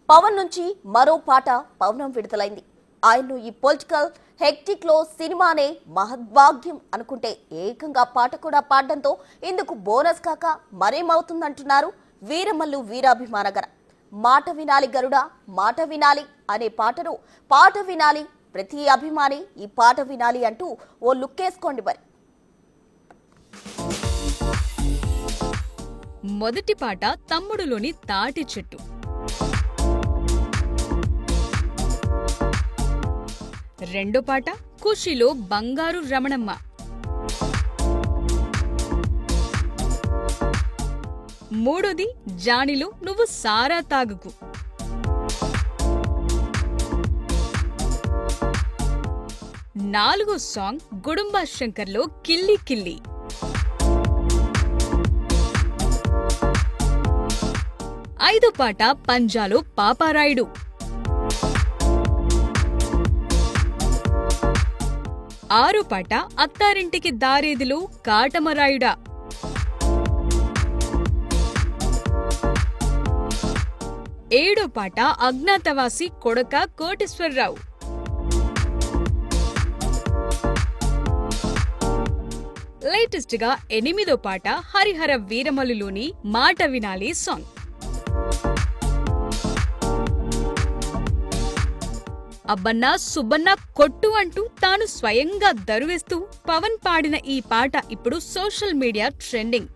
పవన్ నుంచి మరో పాట పవనం విడుదలైంది. ఆయన్ను ఈ పొలిటికల్ హెక్టిక్ లో సినిమానే మహద్భాగ్యం అనుకుంటే ఏకంగా పాట కూడా పాడడంతో ఇందుకు బోనస్ కాక మరేమవుతుందంటున్నారు వీరమల్లు వీరాభిమానగర. మాట వినాలి గరుడా మాట వినాలి అనే పాటను పాట వినాలి ప్రతి అభిమాని ఈ పాట వినాలి అంటూ ఓ లుక్కేసుకోండి మరి. మొదటి పాట తమ్ముడులోని తాటి చెట్టు, రెండో పాట ఖుషిలో బంగారు రమణమ్మ, మూడోది జానిలో నువ్వు సారా తాగుకు, నాలుగో సాంగ్ గుడుంబా శంకర్లో కిల్లి కిల్లి, ఐదో పాట పంజాలో పాపారాయుడు, ఆరో పాట అత్తారింటికి దారేదిలో కాటమరాయుడా, ఏడో పాట అజ్ఞాతవాసి కొడక కోటేశ్వరరావు, లేటెస్ట్ గా ఎనిమిదో పాట హరిహర వీరమల్లులోని మాట వినాలి సాంగ్. అబ్బన్నా సుబ్బన్న కొట్టు అంటూ తాను స్వయంగా దరువేస్తూ పవన్ పాడిన ఈ పాట ఇప్పుడు సోషల్ మీడియా ట్రెండింగ్.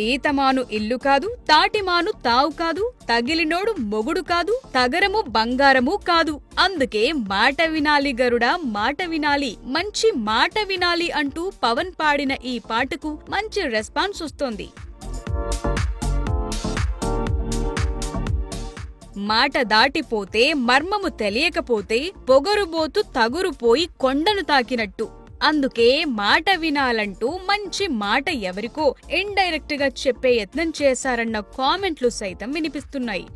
ఈతమాను ఇల్లు కాదు, తాటిమాను తావు కాదు, తగిలినోడు మొగుడు కాదు, తగరము బంగారము కాదు, అందుకే మాట వినాలి గరుడా మాట వినాలి, మంచి మాట వినాలి అంటూ పవన్ పాడిన ఈ పాటకు మంచి రెస్పాన్స్ వస్తోంది. మాట దాటిపోతే మర్మము తెలియకపోతే పొగరుబోతు తగురుపోయి కొండను తాకినట్టు, అందుకే మాట వినాలంటూ మంచి మాట ఎవరికో ఇండైరెక్ట్ గా చెప్పే యత్నం చేశారన్న కామెంట్లు సైతం వినిపిస్తున్నాయి.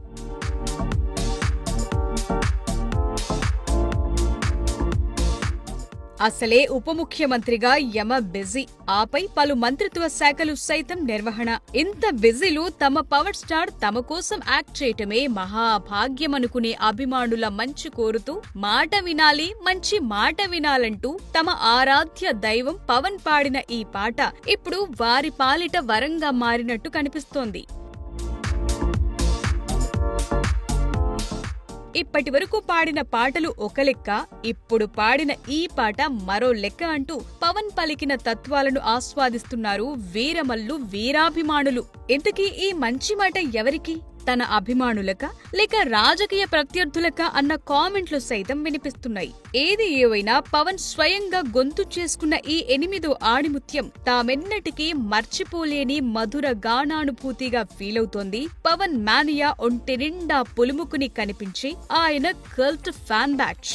అసలే ఉప ముఖ్యమంత్రిగా యమ బిజీ, ఆపై పలు మంత్రిత్వ శాఖలు సైతం నిర్వహణ. ఇంత బిజీలో తమ పవర్ స్టార్ తమ కోసం యాక్ట్ చేయటమే మహాభాగ్యమనుకునే అభిమానుల మంచి కోరుతూ మాట వినాలి మంచి మాట వినాలంటూ తమ ఆరాధ్య దైవం పవన్ పాడిన ఈ పాట ఇప్పుడు వారి పాలిట వరంగా మారినట్టు కనిపిస్తోంది. ఇప్పటి వరకు పాడిన పాటలు ఒక లెక్క, ఇప్పుడు పాడిన ఈ పాట మరో లెక్క అంటూ పవన్ పలికిన తత్వాలను ఆస్వాదిస్తున్నారు వీరమల్లు వీరాభిమానులు. ఇంతకీ ఈ మంచి మాట ఎవరికి? తన అభిమానులకా లేక రాజకీయ ప్రత్యర్థులకా అన్న కామెంట్లు సైతం వినిపిస్తున్నాయి. ఏది ఏవైనా పవన్ స్వయంగా గొంతు చేసుకున్న ఈ 8వ ఆణిముత్యం తామెన్నటికీ మర్చిపోలేని మధుర గానానుభూతిగా ఫీలవుతోంది. పవన్ మానియా ఒంటి నిండా పులుముకుని కనిపించి ఆయన కల్ట్ ఫ్యాన్ బ్యాచ్.